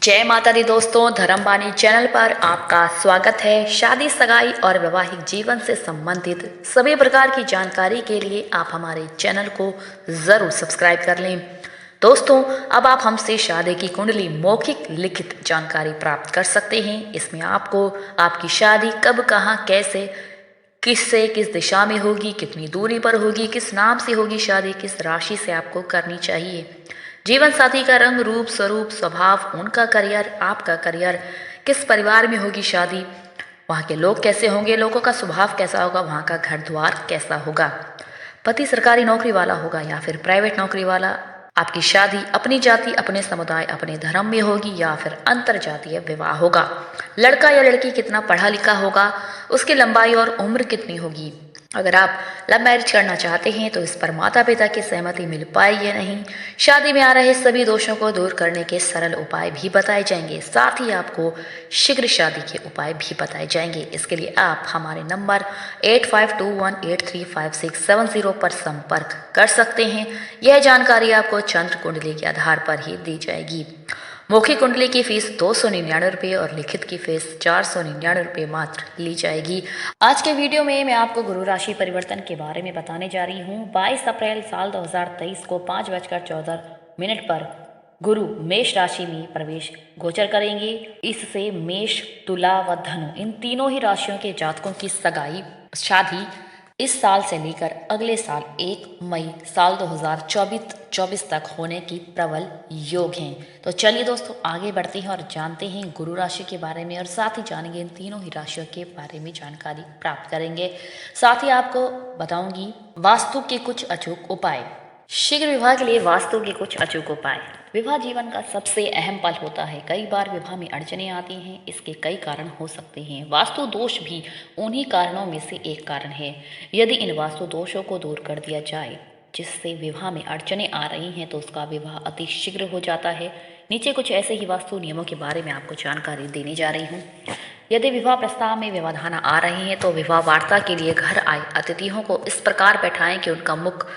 जय माता दी दोस्तों, धर्मवाणी चैनल पर आपका स्वागत है। शादी, सगाई और वैवाहिक जीवन से संबंधित सभी प्रकार की जानकारी के लिए आप हमारे चैनल को जरूर सब्सक्राइब कर लें। दोस्तों, अब आप हमसे शादी की कुंडली मौखिक लिखित जानकारी प्राप्त कर सकते हैं। इसमें आपको आपकी शादी कब, कहाँ, कैसे, किससे, किस दिशा में होगी, कितनी दूरी पर होगी, किस नाम से होगी शादी, किस राशि से आपको करनी चाहिए, जीवन साथी का रंग, रूप, स्वरूप, स्वभाव, उनका करियर, आपका करियर, किस परिवार में होगी शादी, वहाँ के लोग कैसे होंगे, लोगों का स्वभाव कैसा होगा, वहाँ का घर द्वार कैसा होगा, पति सरकारी नौकरी वाला होगा या फिर प्राइवेट नौकरी वाला, आपकी शादी अपनी जाति, अपने समुदाय, अपने धर्म में होगी या फिर अंतर जातीय विवाह होगा, लड़का या लड़की कितना पढ़ा लिखा होगा, उसकी लंबाई और उम्र कितनी होगी, अगर आप लव मैरिज करना चाहते हैं तो इस पर माता पिता की सहमति मिल पाए या नहीं, शादी में आ रहे सभी दोषों को दूर करने के सरल उपाय भी बताए जाएंगे। साथ ही आपको शीघ्र शादी के उपाय भी बताए जाएंगे। इसके लिए आप हमारे नंबर 8521835670 पर संपर्क कर सकते हैं। यह जानकारी आपको चंद्र कुंडली के आधार पर ही दी जाएगी। मौखिक कुंडली की फीस 299 रुपये और लिखित की फीस 499 रुपये मात्र ली जाएगी। आज के वीडियो में मैं आपको गुरु राशि परिवर्तन के बारे में बताने जा रही हूँ। 22 अप्रैल साल 2023 को 5:14 पर गुरु मेष राशि में प्रवेश गोचर करेंगे। इससे मेष, तुला व धनु इन तीनों ही राशियों के जातकों की सगाई, शादी इस साल से लेकर अगले साल 1 मई साल 2024 तक होने की प्रबल योग हैं। तो चलिए दोस्तों, आगे बढ़ते हैं और जानते हैं गुरु राशि के बारे में और साथ ही जानेंगे इन तीनों ही राशियों के बारे में जानकारी प्राप्त करेंगे। साथ ही आपको बताऊंगी वास्तु के कुछ अचूक उपाय। शीघ्र विवाह के लिए वास्तु के कुछ अचूक उपाय। विवाह जीवन का सबसे अहम पल होता है। कई बार विवाह में अड़चने आती हैं। इसके कई कारण हो सकते हैं। वास्तु दोष भी उन्हीं कारणों में से एक कारण है। यदि इन वास्तु दोषों को दूर कर दिया जाए जिससे विवाह में अड़चने आ रही हैं तो उसका विवाह अति शीघ्र हो जाता है। नीचे कुछ ऐसे ही वास्तु नियमों के बारे में आपको जानकारी देने जा रही हूँ। यदि विवाह प्रस्ताव में व्यवधान आ रही हैं तो विवाह वार्ता के लिए घर आए अतिथियों को इस प्रकार बैठाएं कि उनका मुख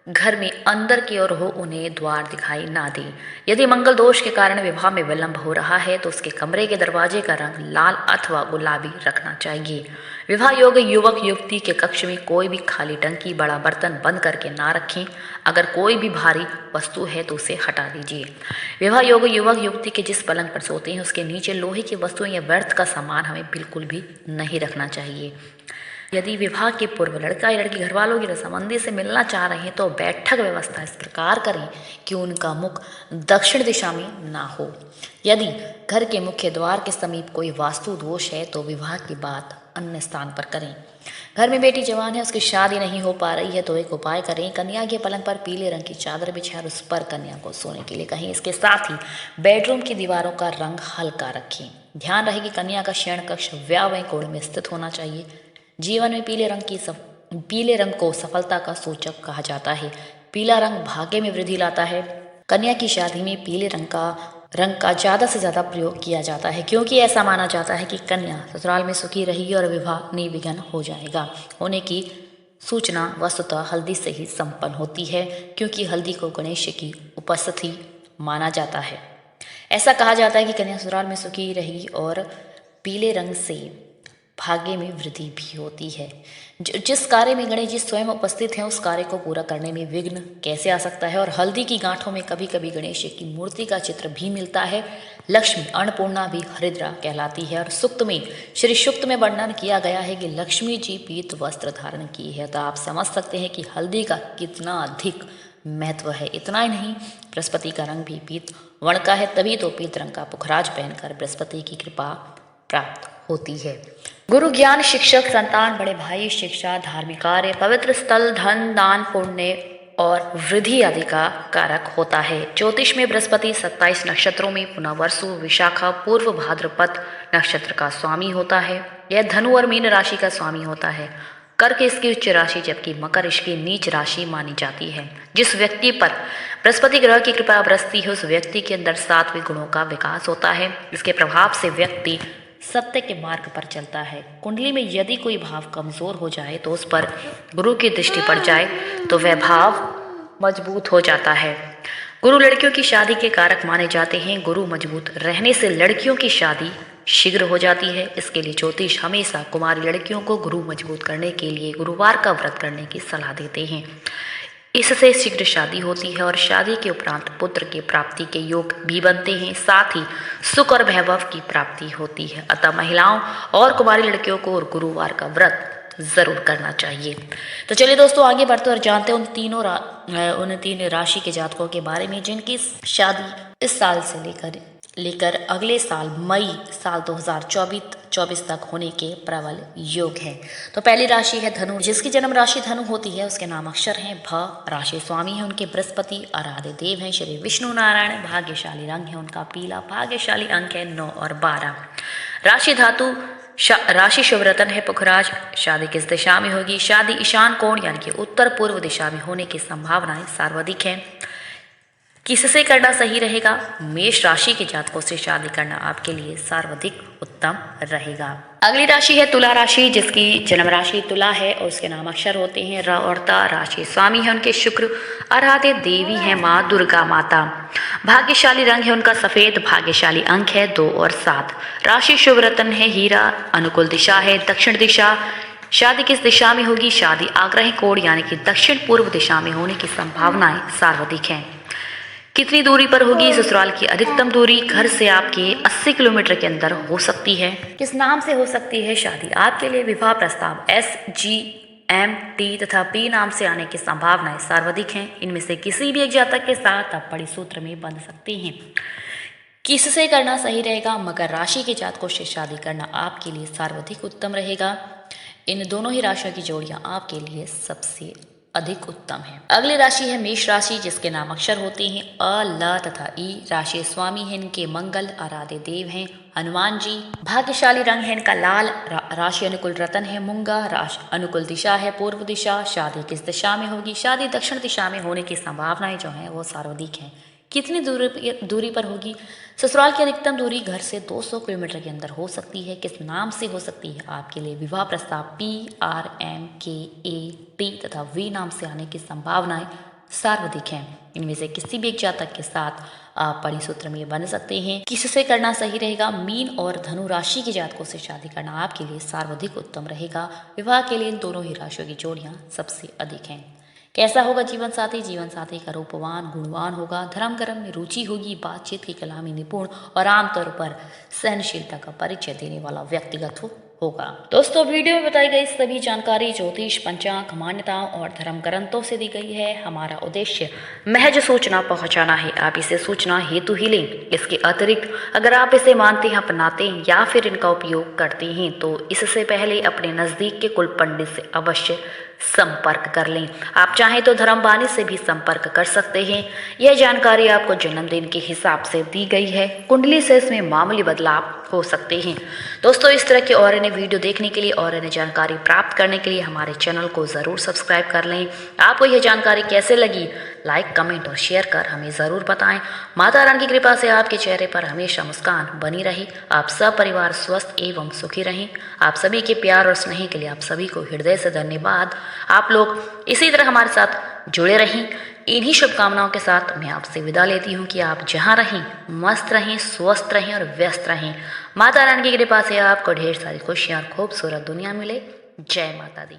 घर में अंदर की ओर हो, उन्हें द्वार दिखाई ना दे। यदि मंगल दोष के कारण विवाह में विलंब हो रहा है तो उसके कमरे के दरवाजे का रंग लाल अथवा गुलाबी रखना चाहिए। विवाह योग्य युवक युवती के कक्ष में कोई भी खाली टंकी, बड़ा बर्तन बंद करके ना रखें। अगर कोई भी भारी वस्तु है तो उसे हटा दीजिए। विवाह योग्य युवक युवती के जिस पलंग पर सोते हैं उसके नीचे लोहे की वस्तुएं या व्यर्थ का सामान हमें बिल्कुल भी नहीं रखना चाहिए। यदि विवाह के पूर्व लड़का या लड़की घर वालों की रजामंदी से मिलना चाह रहे हैं तो बैठक व्यवस्था इस प्रकार करें कि उनका मुख दक्षिण दिशा में ना हो। यदि घर के मुख्य द्वार के समीप कोई वास्तु दोष है तो विवाह की बात अन्य स्थान पर करें। घर में बेटी जवान है, उसकी शादी नहीं हो पा रही है तो एक उपाय करें। कन्या के पलंग पर पीले रंग की चादर बिछाएं और उस पर कन्या को सोने के लिए कहें। इसके साथ ही बेडरूम की दीवारों का रंग हल्का रखें। ध्यान रहे कि कन्या का शयन कक्ष व्यावय कोण में स्थित होना चाहिए। जीवन में पीले रंग को सफलता का सूचक कहा जाता है। पीला रंग भाग्य में वृद्धि लाता है। कन्या की शादी में पीले रंग का ज्यादा से ज्यादा प्रयोग किया जाता है क्योंकि ऐसा माना जाता है कि कन्या ससुराल में सुखी रहेगी और विवाह निर्विघ्न हो जाएगा। होने की सूचना वस्तुतः हल्दी से ही संपन्न होती है क्योंकि हल्दी को गणेश की उपस्थिति माना जाता है। ऐसा कहा जाता है कि कन्या ससुराल में सुखी रहेगी और पीले रंग से भाग्य में वृद्धि भी होती है। जिस कार्य में गणेश जी स्वयं उपस्थित हैं उस कार्य को पूरा करने में विघ्न कैसे आ सकता है। और हल्दी की गांठों में कभी कभी गणेश जी की मूर्ति का चित्र भी मिलता है। लक्ष्मी अन्नपूर्णा भी हरिद्रा कहलाती है और सूक्त में श्री सूक्त में वर्णन किया गया है कि लक्ष्मी जी पीत वस्त्र धारण की है। तो आप समझ सकते हैं कि हल्दी का कितना अधिक महत्व है। इतना ही नहीं, बृहस्पति का रंग भी पीत वर्ण का है, तभी तो पीत रंग का पुखराज पहनकर बृहस्पति की कृपा प्राप्त होती है। गुरु ज्ञान, शिक्षक, संतान, बड़े भाई, शिक्षा, धार्मिक कार्य, पवित्र स्थल, धन, दान, पुण्य और वृद्धि आदि का कारक होता है। ज्योतिष में बृहस्पति 27 नक्षत्रों में पुनः वर्षु, विशाखा, पूर्व भाद्रपद नक्षत्र का स्वामी होता है। यह धनु और मीन राशि का स्वामी होता है। कर्क इसकी उच्च राशि जबकि मकर इसकी नीच राशि मानी जाती है। जिस व्यक्ति पर बृहस्पति ग्रह की कृपा बरसती है उस व्यक्ति के अंदर सात्विक गुणों का विकास होता है। इसके प्रभाव से व्यक्ति सत्य के मार्ग पर चलता है। कुंडली में यदि कोई भाव कमजोर हो जाए तो उस पर गुरु की दृष्टि पड़ जाए तो वह भाव मजबूत हो जाता है। गुरु लड़कियों की शादी के कारक माने जाते हैं। गुरु मजबूत रहने से लड़कियों की शादी शीघ्र हो जाती है। इसके लिए ज्योतिष हमेशा कुमारी लड़कियों को गुरु मजबूत करने के लिए गुरुवार का व्रत करने की सलाह देते हैं। इससे शीघ्र शादी होती है और शादी के उपरांत पुत्र की प्राप्ति के योग भी बनते हैं। साथ ही सुख और वैभव की प्राप्ति होती है। अतः महिलाओं और कुमारी लड़कियों को गुरुवार का व्रत जरूर करना चाहिए। तो चलिए दोस्तों, आगे बढ़ते और जानते हैं उन तीन राशि के जातकों के बारे में जिनकी शादी इस साल से लेकर अगले साल मई साल 2024 तक होने के प्रबल योग है। तो पहली राशि है धनु। जिसकी जन्म राशि धनु होती है उसके नाम अक्षर हैं भ। राशि स्वामी है उनके बृहस्पति। आराध्य देव हैं श्री विष्णु नारायण। भाग्यशाली रंग है उनका पीला। भाग्यशाली अंक है 9 और 12। राशि धातु राशि शुभ रतन है पुखराज। शादी किस दिशा में होगी? शादी ईशान कोण यानी कि उत्तर पूर्व दिशा में होने की संभावनाएं सर्वाधिक हैं। किससे करना सही रहेगा? मेष राशि के जातकों से शादी करना आपके लिए सर्वाधिक उत्तम रहेगा। अगली राशि है तुला राशि। जिसकी जन्म राशि तुला है और उसके नाम अक्षर होते हैं र और ता। राशि स्वामी है उनके शुक्र। आराध्य देवी है माँ दुर्गा माता। भाग्यशाली रंग है उनका सफेद। भाग्यशाली अंक है 2 और 7। राशि शुभ रतन है हीरा। अनुकूल दिशा है दक्षिण दिशा। शादी किस दिशा में होगी? शादी आग्रह कोण यानी कि दक्षिण पूर्व दिशा में होने की संभावनाएं सर्वाधिक हैं। कितनी दूरी पर होगी? ससुराल की अधिकतम दूरी घर से आपके 80 किलोमीटर के अंदर हो सकती है। किस नाम से हो सकती है शादी? आपके लिए विवाह प्रस्ताव SGMT तथा P नाम से आने की संभावनाएं सर्वाधिक हैं। इनमें से किसी भी एक जातक के साथ आप बड़ी सूत्र में बंध सकते हैं। किससे करना सही रहेगा? मकर राशि के जातकों से शादी करना आपके लिए सर्वाधिक उत्तम रहेगा। इन दोनों ही राशियों की जोड़ियां आपके लिए सबसे अधिक उत्तम है। अगली राशि है मेष राशि। जिसके नाम अक्षर होते हैं अ, ल तथा ई। राशि स्वामी है इनके मंगल। आराध्य देव हैं हनुमान जी। भाग्यशाली रंग है इनका लाल। राशि अनुकूल रतन है मूंगा। राशि अनुकूल दिशा है पूर्व दिशा। शादी किस दिशा में होगी? शादी दक्षिण दिशा में होने की संभावनाएं जो है वो सर्वाधिक है। कितनी दूरी पर होगी? ससुराल की अधिकतम दूरी घर से 200 किलोमीटर के अंदर हो सकती है। किस नाम से हो सकती है? आपके लिए विवाह प्रस्ताव PRMKAT तथा V नाम से आने की संभावनाएं सर्वाधिक हैं। इनमें से किसी भी एक जातक के साथ आप बड़ी सूत्र में बन सकते हैं। किससे करना सही रहेगा? मीन और धनु राशि के जातकों से शादी करना आपके लिए सर्वाधिक उत्तम रहेगा। विवाह के लिए इन दोनों ही राशियों की जोड़ियां सबसे अधिक हैं। कैसा होगा जीवन साथी? जीवन साथी का रूपवान गुणवान होगा। धर्म कर्म में रुचि होगी। बातचीत की कला में निपुण और आमतौर पर सहनशीलता का परिचय देने वाला व्यक्तिगत होगा। दोस्तों, वीडियो में बताई गई सभी जानकारी ज्योतिष पंचांग मान्यताओं और धर्म ग्रंथों से दी गई है। हमारा उद्देश्य महज सूचना पहुंचाना है। आप इसे सूचना हेतु ही लें। इसके अतिरिक्त अगर आप इसे मानते हैं, अपनाते हैं या फिर इनका उपयोग करते हैं तो इससे पहले अपने नजदीक के कुल पंडित से अवश्य संपर्क कर लें। आप चाहें तो धर्मवाणी से भी संपर्क कर सकते हैं। यह जानकारी आपको जन्मदिन के हिसाब से दी गई है। कुंडली से इसमें मामूली बदलाव हो सकते हैं। दोस्तों, इस तरह की और अन्य वीडियो देखने के लिए और अन्य जानकारी प्राप्त करने के लिए हमारे चैनल को ज़रूर सब्सक्राइब कर लें। आपको यह जानकारी कैसे लगी? लाइक, कमेंट और शेयर कर हमें ज़रूर बताएं। माता रानी की कृपा से आपके चेहरे पर हमेशा मुस्कान बनी रही। आप सब परिवार स्वस्थ एवं सुखी रहें। आप सभी के प्यार और स्नेह के लिए आप सभी को हृदय से धन्यवाद। आप लोग इसी तरह हमारे साथ जुड़े रहें। इन्हीं शुभकामनाओं के साथ मैं आपसे विदा लेती हूँ कि आप जहाँ रहें मस्त रहें, स्वस्थ रहें और व्यस्त रहें। माता रानी की कृपा से आपको ढेर सारी खुशियाँ और खूबसूरत दुनिया मिले। जय माता दी।